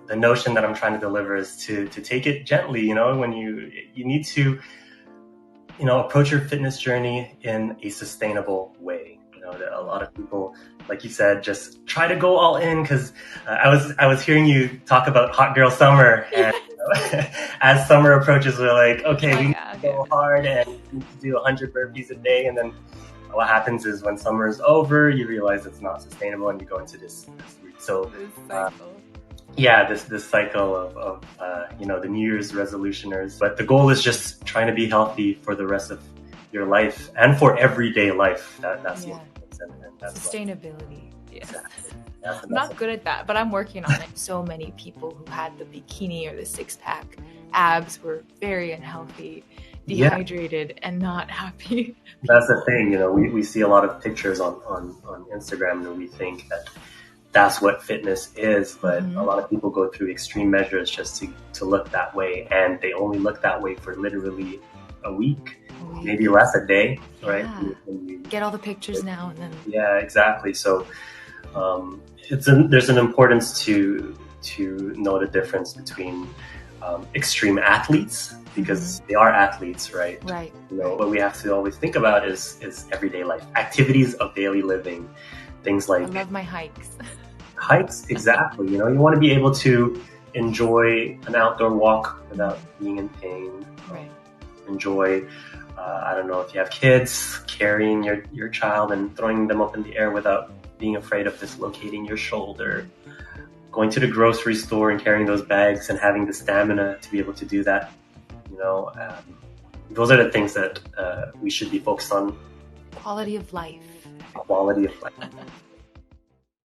the notion that I'm trying to deliver is to take it gently. When you need to, approach your fitness journey in a sustainable way. That a lot of people, like you said, just try to go all in because I was hearing you talk about hot girl summer, and as summer approaches, we're like, okay, we need to go hard and we need to do 100 burpees a day, and then what happens is when summer is over, you realize it's not sustainable, and you go into this route. So, this cycle of the New Year's resolutioners. But the goal is just trying to be healthy for the rest of your life and for everyday life. That's what it is, and that's sustainability. Yes. Exactly. I'm not good at that, but I'm working on it. So many people who had the bikini or the six-pack abs were very unhealthy, dehydrated, and not happy. That's the thing, we see a lot of pictures on Instagram, and we think that that's what fitness is, but a lot of people go through extreme measures just to look that way, and they only look that way for literally a week, maybe less, a day, right? Get all the pictures now and then. Yeah, exactly. So there's an importance to know the difference between extreme athletes, because they are athletes, right? Right. What we have to always think about is everyday life, activities of daily living, things like... I love my hikes. Hikes, exactly. You want to be able to enjoy an outdoor walk without being in pain. Right. Enjoy, I don't know if you have kids, carrying your child and throwing them up in the air without being afraid of dislocating your shoulder. Going to the grocery store and carrying those bags and having the stamina to be able to do that. Those are the things that we should be focused on. Quality of life. Quality of life.